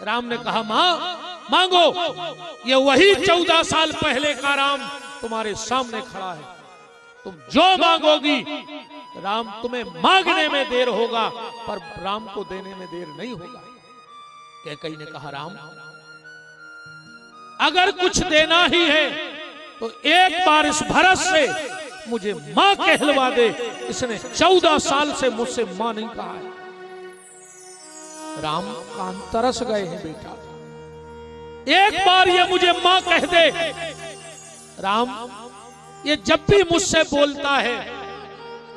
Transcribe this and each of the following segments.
राम ने कहा मां मांगो, ये वही 14 साल पहले का राम तुम्हारे सामने खड़ा है, तुम जो मांगोगी राम तुम्हें मांगने में देर होगा पर राम को देने में देर नहीं होगा। कैकई ने कहा राम अगर कुछ देना ही है तो एक बार इस भरत से मुझे मां कहलवा दे, इसने 14 साल से मुझसे मां नहीं कहा है। राम कान तरस गए हैं बेटा, एक बार ये मुझे मां कह दे। राम ये जब भी मुझसे बोलता है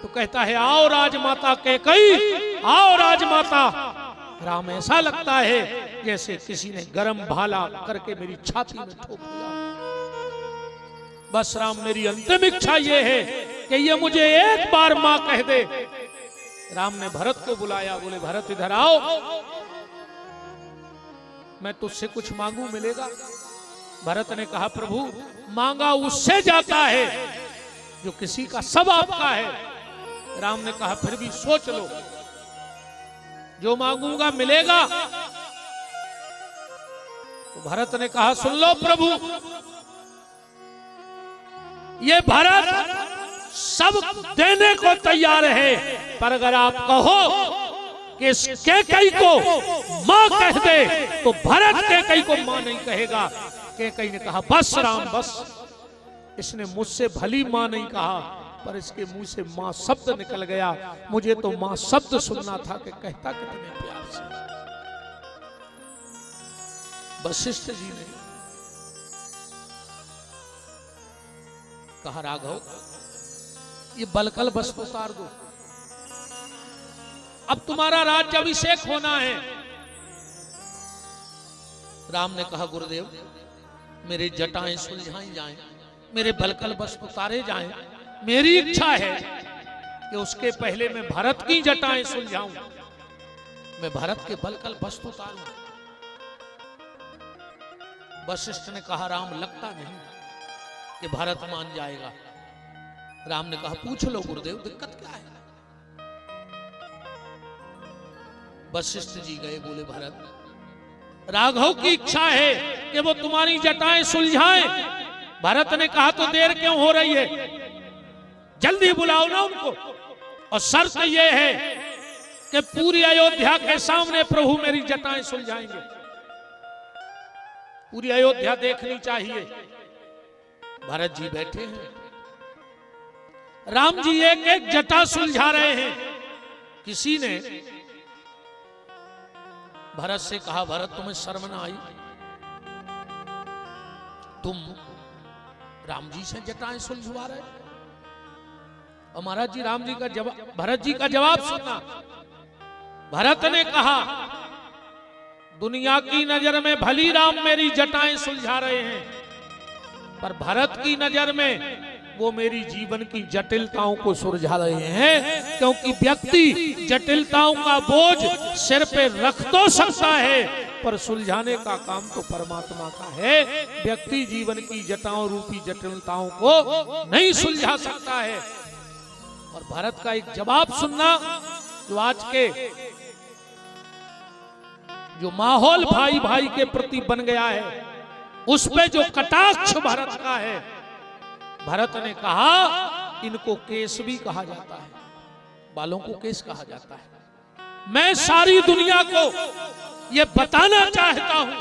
तो कहता है आओ राजमाता कैकई, आओ राजमाता। राम ऐसा लगता है जैसे किसी ने गरम भाला करके मेरी छाती में ठोक दिया। बस राम मेरी अंतिम इच्छा ये है कि ये मुझे एक बार मां कह दे। राम ने भरत को बुलाया, बोले भरत इधर आओ, मैं तुझसे कुछ मांगू मिलेगा? भरत ने कहा प्रभु मांगा उससे जाता है जो किसी का सब आपका है। राम ने कहा फिर भी सोच लो, जो मांगूंगा मिलेगा? तो भरत ने कहा सुन लो प्रभु, ये भरत सब देने को तैयार है, पर अगर आप कहो कि इस कैकई को मां कह दे तो भरत कैकई को मां नहीं कहेगा। कैकई ने कहा बस राम बस, इसने मुझसे भली मां नहीं कहा पर इसके मुंह से मां शब्द निकल गया। मुझे तो मां शब्द सुनना था कि कहता कितने प्यार से। वशिष्ठ जी ने कहा राघव ये बलकल बस उतार दो, अब तुम्हारा राज्य अभिषेक होना है। राम ने कहा गुरुदेव मेरे जटाएं सुलझाई जाएं, मेरे बलकल बस उतारे जाएं, मेरी इच्छा है कि उसके पहले मैं भरत की जटाएं सुलझाऊं, मैं भरत के बलकल बस उतारूं। वशिष्ठ ने कहा राम लगता नहीं कि भरत मान जाएगा। राम ने कहा पूछ लो गुरुदेव दिक्कत क्या है? वशिष्ठ जी गए, बोले भरत राघव की इच्छा है कि वो तुम्हारी जटाएं सुलझाएं। भरत ने कहा तो देर क्यों हो रही है, जल्दी बुलाओ ना उनको, और शर्त यह है कि पूरी अयोध्या के सामने प्रभु मेरी जटाएं सुलझाएंगे, पूरी अयोध्या देखनी चाहिए। भरत जी बैठे हैं, राम जी एक एक जटा सुलझा रहे हैं। किसी ने भरत से कहा भरत तुम्हें शर्म ना आई, तुम राम जी से जटाएं सुलझवा रहे? और महाराज जी राम जी का जवाब, भरत जी का जवाब सुनना। भरत ने कहा दुनिया की नजर में भली राम मेरी जटाएं सुलझा रहे हैं, पर भरत की नजर में वो मेरी जीवन की जटिलताओं को सुलझा रहे हैं, क्योंकि व्यक्ति जटिलताओं का बोझ सिर पे रख तो सकता है पर सुलझाने का काम तो परमात्मा का है। व्यक्ति जीवन की जटाओं रूपी जटिलताओं को नहीं सुलझा सकता है। और भरत का एक जवाब सुनना, जो आज के जो माहौल भाई भाई के प्रति बन गया है उस पे जो कटाक्ष भरत का है। भरत ने कहा इनको केस भी कहा जाता है, बालों को केस कहा जाता है। मैं सारी दुनिया को ये बताना चाहता हूं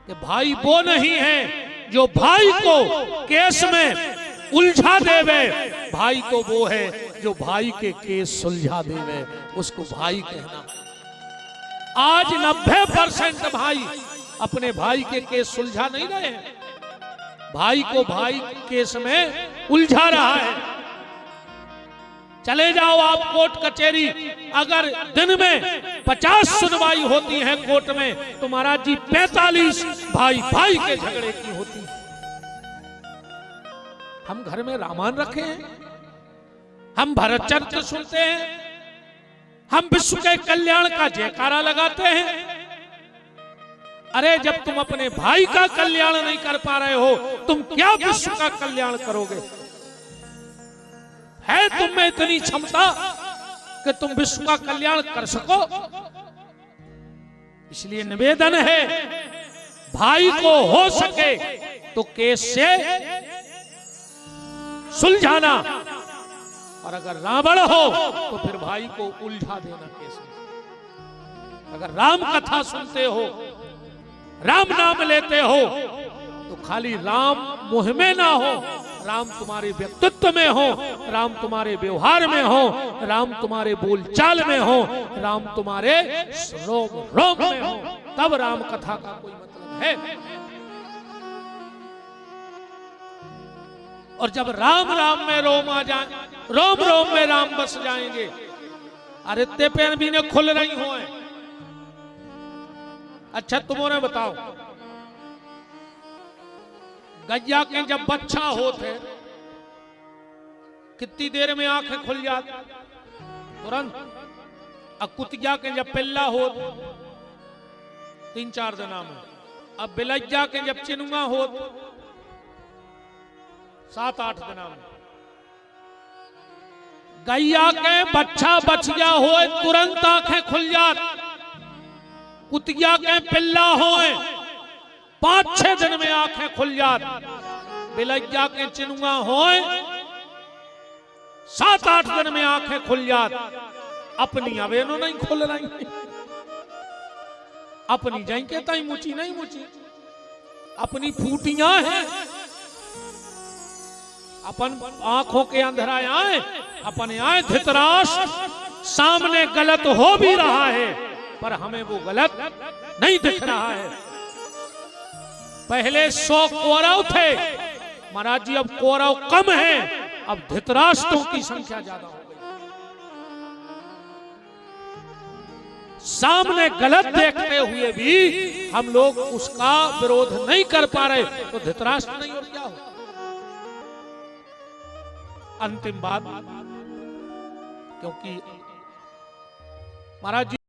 कि भाई वो नहीं है जो भाई को केस में उलझा देवे, भाई तो वो है जो भाई के केस सुलझा देवे, उसको भाई कहना। आज 90% भाई अपने भाई के केस सुलझा नहीं रहे हैं, भाई को भाई केस में उलझा रहा है। चले जाओ आप कोर्ट कचहरी, अगर दिन में 50 सुनवाई होती है कोर्ट में तो महाराज जी 45 भाई भाई के झगड़े की होती है। हम घर में रामायण रखे हैं, हम भरत चरित्र सुनते हैं, हम विश्व के कल्याण का जयकारा लगाते हैं। अरे जब तुम अपने भाई का कल्याण नहीं कर पा रहे हो, तुम क्या विश्व का कल्याण करोगे? है तुम में इतनी क्षमता कि तुम विश्व का कल्याण कर सको? इसलिए निवेदन है, भाई को हो सके तो केस से सुलझाना, और अगर रावण हो तो फिर भाई को उलझा देना केस में। अगर राम कथा सुनते हो, राम नाम लेते हो, तो खाली राम मुंह में ना हो, राम तुम्हारे व्यक्तित्व में हो, राम तुम्हारे व्यवहार में हो, राम तुम्हारे बोलचाल में हो, राम तुम्हारे रोम रोम में हो, तब राम कथा का कोई मतलब है। और जब राम राम में रोम आ जाए, रोम रोम में राम बस जाएंगे, अरे ते पेन भी ने खुल रही हो। अच्छा तुम्हारे बताओ, गैया के जब बच्चा होते कितनी देर में आंखें खुल जाती? तुरंत। अब कुतिया के जब पिल्ला हो 3-4 दिन में। अब बिलैया के जब चिनुआ हो 7-8 दिन में। गैया के बच्चा बच गया हो तुरंत आंखें खुल जात। कुतिया के पिल्ला हो 5-6 दिन में आंखें खुल जात। बिलैया के चिनुआ हो 7-8 दिन में आंखें खुल जात। अपनी अवेनो नहीं खुल रही, अपनी जाई के ताई मुची नहीं मुची, अपनी फूटियां हैं, अपन आंखों के अंधेरा आए, अपने आए धृतराष्ट्र सामने गलत हो भी रहा है, पर हमें वो गलत नहीं दिख रहा है। पहले 100 कौरव थे, महाराज जी अब कौरव कम है, अब धृतराष्ट्रों की संख्या ज्यादा हो गई। सामने गलत देखते हुए भी हम लोग उसका विरोध नहीं कर पा रहे, तो धृतराष्ट्र नहीं और क्या हो। अंतिम बात, क्योंकि महाराज जी